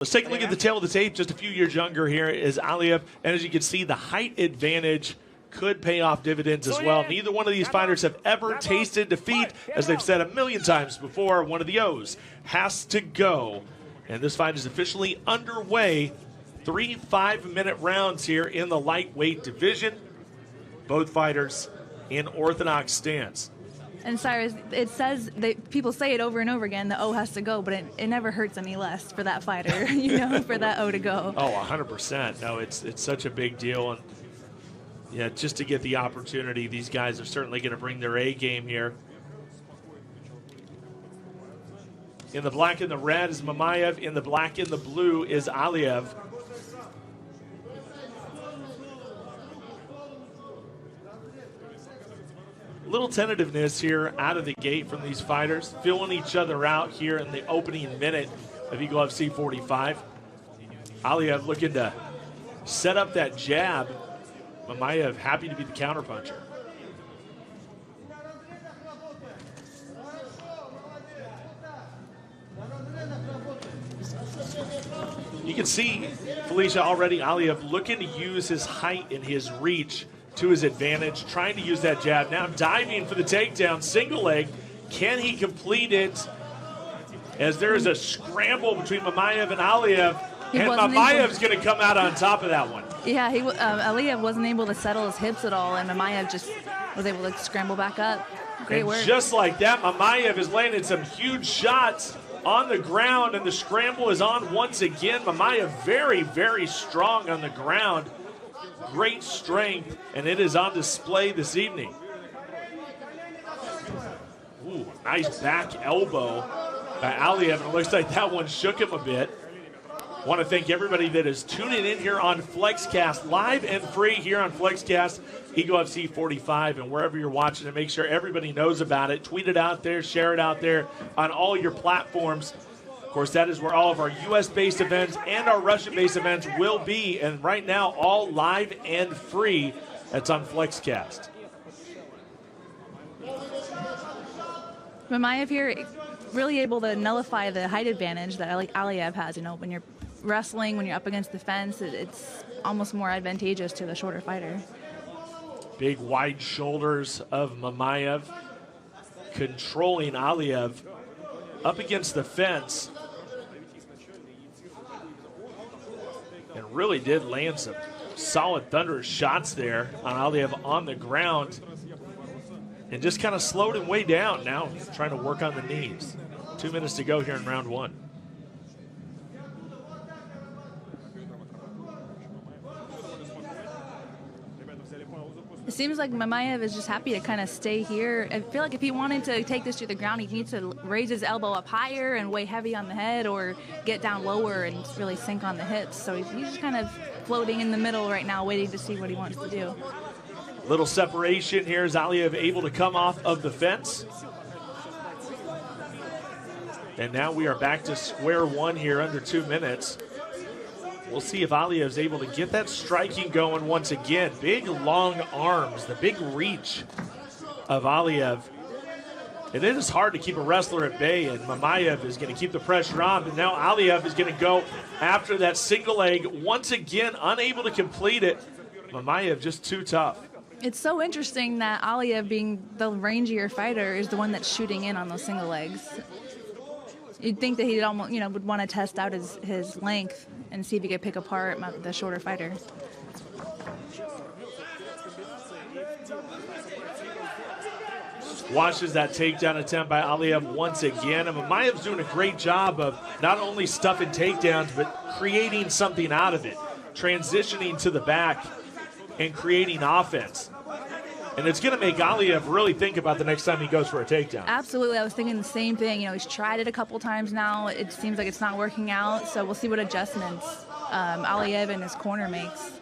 Let's take a look at the tail of the tape. Just a few years younger here is Aliev. And as you can see, the height advantage could pay off dividends as well. Neither one of these fighters have ever tasted defeat. As they've said a million times before, one of the O's has to go. And this fight is officially underway. 3 5-minute rounds here in the lightweight division. Both fighters in orthodox stance. And Cyrus, it says, people say it over and over again, the O has to go, but it never hurts any less for that fighter, for that O to go. Oh, 100%. No, it's such a big deal. And yeah, just to get the opportunity, these guys are certainly going to bring their A game here. In the black and the red is Mammaev. In the black and the blue is Aliev. Little tentativeness here out of the gate from these fighters, feeling each other out here in the opening minute of Eagle FC 45. Aliev looking to set up that jab. Mammaev happy to be the counterpuncher. You can see, Felicia, already Aliev looking to use his height and his reach to his advantage, trying to use that jab. Now diving for the takedown, single leg. Can he complete it? As there is a scramble between Mammaev and Aliev, and Mammaev's going to come out on top of that one. Yeah, Aliev wasn't able to settle his hips at all, and Mammaev just was able to scramble back up. Great work. Just like that, Mammaev is landing some huge shots on the ground, and the scramble is on once again. Mammaev very, very strong on the ground. Great strength, and it is on display this evening. Ooh, nice back elbow by Aliev, and it looks like that one shook him a bit. Want to thank everybody that is tuning in here on FlexCast, live and free here on FlexCast, Eagle FC 45, and wherever you're watching, and make sure everybody knows about it. Tweet it out there, share it out there on all your platforms. Of course, that is where all of our U.S.-based events and our Russian-based events will be, and right now, all live and free. That's on FlexCast. Mammaev here really able to nullify the height advantage that Aliev has. When you're wrestling, when you're up against the fence, it's almost more advantageous to the shorter fighter. Big wide shoulders of Mammaev controlling Aliev up against the fence. And really did land some solid thunderous shots there on Aliev on the ground. And just kind of slowed him way down. Now he's trying to work on the knees. 2 minutes to go here in round one. It seems like Mammaev is just happy to kind of stay here. I feel like if he wanted to take this to the ground, he needs to raise his elbow up higher and weigh heavy on the head, or get down lower and really sink on the hips. So he's just kind of floating in the middle right now, waiting to see what he wants to do. Little separation here as Aliev able to come off of the fence. And now we are back to square one here under 2 minutes. We'll see if Aliev is able to get that striking going once again. Big, long arms, the big reach of Aliev. And it is hard to keep a wrestler at bay, and Mammaev is going to keep the pressure on. But now Aliev is going to go after that single leg. Once again, unable to complete it. Mammaev just too tough. It's so interesting that Aliev, being the rangier fighter, is the one that's shooting in on those single legs. You'd think that he'd almost, would want to test out his length and see if he could pick apart the shorter fighter. Washes that takedown attempt by Aliev once again. And Mammaev's doing a great job of not only stuffing takedowns, but creating something out of it. Transitioning to the back and creating offense. And it's going to make Aliev really think about the next time he goes for a takedown. Absolutely. I was thinking the same thing. He's tried it a couple times now. It seems like it's not working out. So we'll see what adjustments Aliev and his corner makes.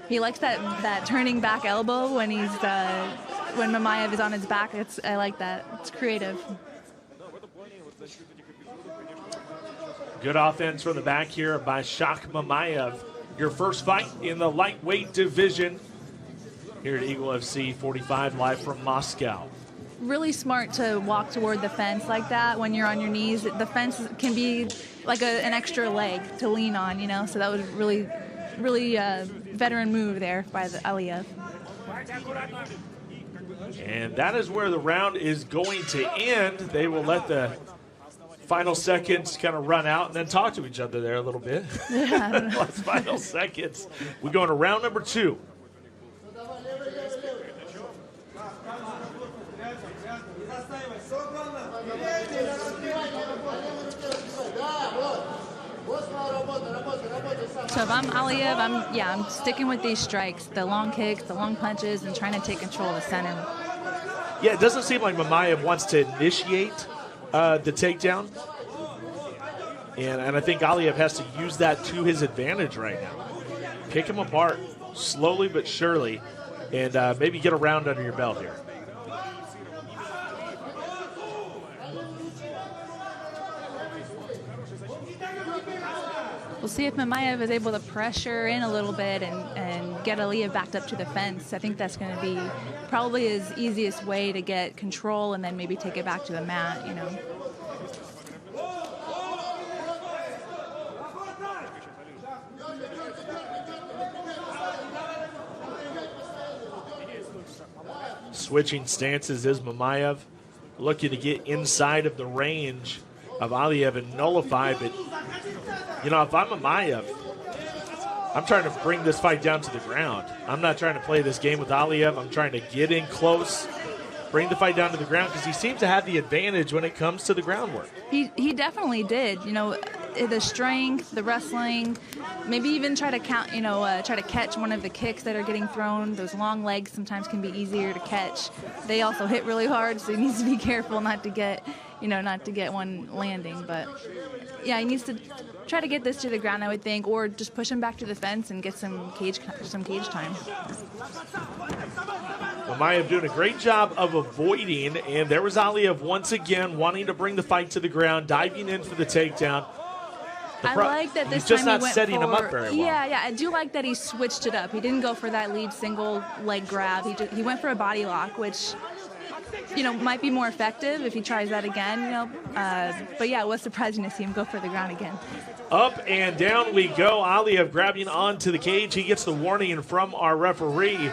He likes that turning back elbow when when Mammaev is on his back. I like that. It's creative. Good offense from the back here by Shakh Mammaev. Your first fight in the lightweight division here at Eagle FC 45, live from Moscow. Really smart to walk toward the fence like that when you're on your knees. The fence can be like an extra leg to lean on, you know. So that was really veteran move there by Aliev. And that is where the round is going to end. They will let the final seconds kind of run out and then talk to each other there a little bit. Yeah. Last final seconds. We go into round number 2. So if I'm Aliev, I'm sticking with these strikes, the long kicks, the long punches, and trying to take control of the center. Yeah, it doesn't seem like Mammaev wants to initiate the takedown. And I think Aliev has to use that to his advantage right now. Pick him apart slowly but surely and maybe get a round under your belt here. We'll see if Mammaev is able to pressure in a little bit and get Aliev backed up to the fence. I think that's going to be probably his easiest way to get control and then maybe take it back to the mat, you know. Switching stances is Mammaev, looking to get inside of the range of Aliev and nullify, but you know, if I'm Mammaev, I'm trying to bring this fight down to the ground. I'm not trying to play this game with Aliev. I'm trying to get in close, bring the fight down to the ground, because he seems to have the advantage when it comes to the groundwork. He definitely did. You know, the strength, the wrestling, maybe even try to try to catch one of the kicks that are getting thrown. Those long legs sometimes can be easier to catch. They also hit really hard, so he needs to be careful not to get one landing. But yeah, he needs to try to get this to the ground, I would think, or just push him back to the fence and get some cage time. Mammaev doing a great job of avoiding, and there was Aliev once again wanting to bring the fight to the ground, diving in for the takedown. I like that this he's just time not he went setting for, him up very well. Yeah, I do like that he switched it up. He didn't go for that lead single leg grab. He went for a body lock, which, you know, might be more effective if he tries that again, you know. But yeah, it was surprising to see him go for the ground again. Up and down we go. Aliev grabbing onto the cage. He gets the warning from our referee.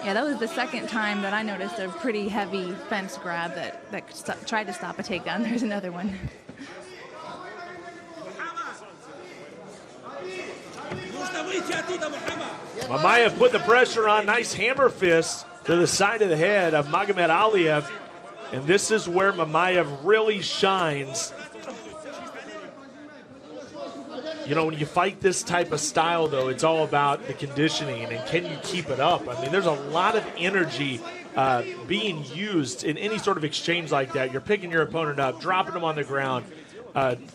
Yeah, that was the second time that I noticed a pretty heavy fence grab that tried to stop a takedown. There's another one. Mammaev put the pressure on. Nice hammer fist to the side of the head of Magomed Aliev. And this is where Mammaev really shines. You know, when you fight this type of style, though, it's all about the conditioning and can you keep it up? I mean, there's a lot of energy being used in any sort of exchange like that. You're picking your opponent up, dropping him on the ground,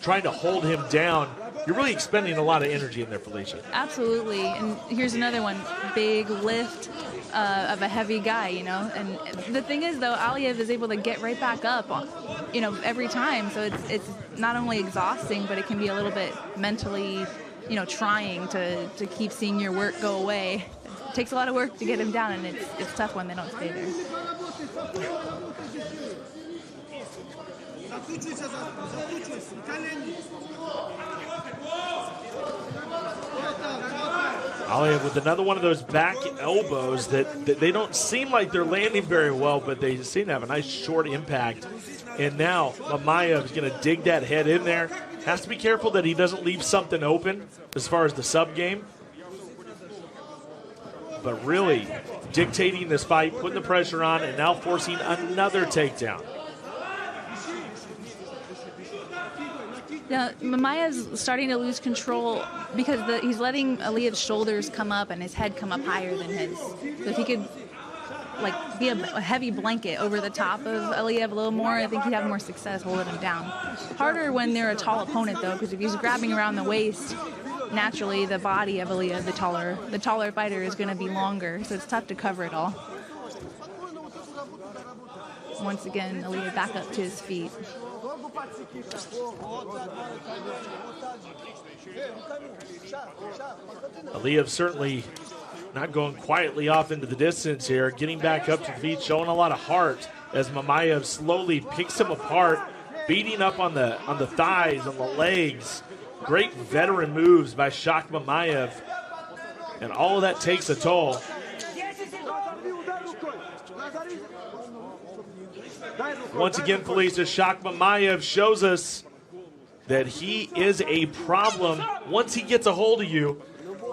trying to hold him down. You're really expending a lot of energy in there, Felicia. Absolutely. And here's another one. Big lift of a heavy guy, you know. And the thing is, though, Aliev is able to get right back up, you know, every time. So it's not only exhausting, but it can be a little bit mentally, you know, trying to keep seeing your work go away. It takes a lot of work to get him down, and it's tough when they don't stay there. Aliev with another one of those back elbows that they don't seem like they're landing very well, but they seem to have a nice short impact. And now Mammaev is going to dig that head in there. Has to be careful that he doesn't leave something open as far as the sub game. But really dictating this fight, putting the pressure on, and now forcing another takedown. Now, Mammaev's starting to lose control because he's letting Aliev's shoulders come up and his head come up higher than his. So if he could, like, be a heavy blanket over the top of Aliev a little more, I think he'd have more success holding him down. Harder when they're a tall opponent, though, because if he's grabbing around the waist, naturally the body of Aliev, the taller fighter, is going to be longer, so it's tough to cover it all. Once again, Aliev back up to his feet. Aliev certainly not going quietly off into the distance here, getting back up to the feet, showing a lot of heart as Mammaev slowly picks him apart, beating up on the thighs, on the legs. Great veteran moves by Shakh Mammaev. And all of that takes a toll. Once again, Felicia, Shakh Mammaev shows us that he is a problem once he gets a hold of you.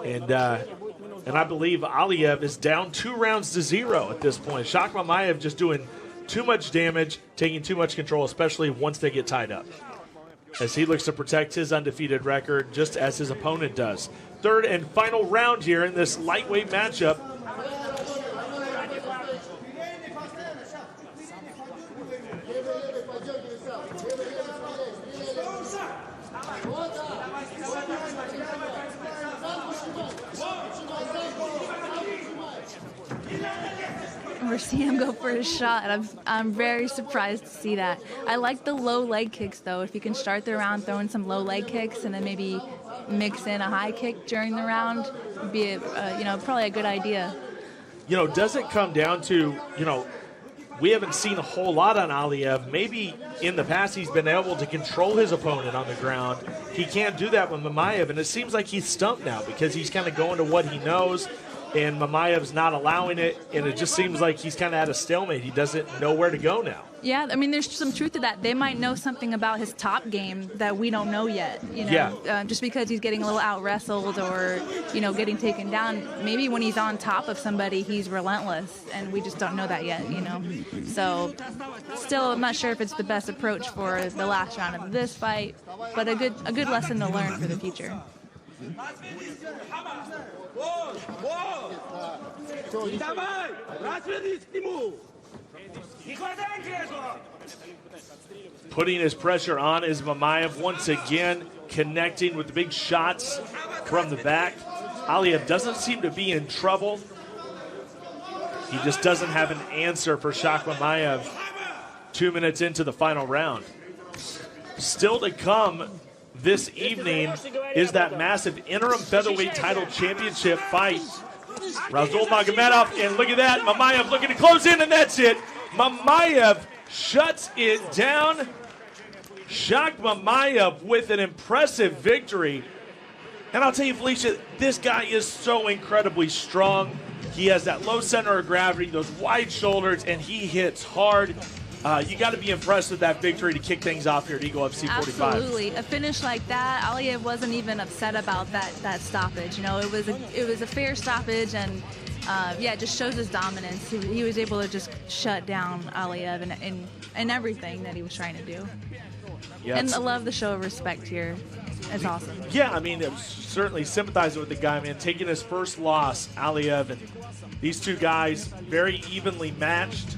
And I believe Aliev is down 2 rounds to 0 at this point. Shakh Mammaev just doing too much damage, taking too much control, especially once they get tied up, as he looks to protect his undefeated record just as his opponent does. Third and final round here in this lightweight matchup. We're seeing him go for his shot. I'm very surprised to see that. I like the low leg kicks, though. If you can start the round throwing some low leg kicks and then maybe mix in a high kick during the round, would be probably a good idea. Does it come down to, we haven't seen a whole lot on Aliev. Maybe in the past he's been able to control his opponent on the ground. He can't do that with Mammaev, and it seems like he's stumped now because he's kind of going to what he knows, and Mamaev's not allowing it, and it just seems like he's kind of at a stalemate. He doesn't know where to go now. Yeah, I mean, there's some truth to that. They might know something about his top game that we don't know yet. Just because he's getting a little out-wrestled or, getting taken down. Maybe when he's on top of somebody, he's relentless, and we just don't know that yet, So, still, I'm not sure if it's the best approach for the last round of this fight, but a good lesson to learn for the future. Putting his pressure on is Mammaev once again, connecting with the big shots from the back. Aliev doesn't seem to be in trouble. He just doesn't have an answer for Shakh Mammaev 2 minutes into the final round. Still to come this evening is that massive interim featherweight title championship fight. Rasul Magomedov, and look at that, Mammaev looking to close in, and that's it. Mammaev shuts it down. Shakh Mammaev with an impressive victory. And I'll tell you, Felicia, this guy is so incredibly strong. He has that low center of gravity, those wide shoulders, and he hits hard. You got to be impressed with that victory to kick things off here at Eagle FC 45. Absolutely, a finish like that, Aliev wasn't even upset about that stoppage. It was a fair stoppage, and it just shows his dominance. He was able to just shut down Aliev and everything that he was trying to do. Yeah, and I love the show of respect here. It's awesome. Yeah, I mean, certainly sympathizing with the guy, man. Taking his first loss, Aliev, and these two guys very evenly matched.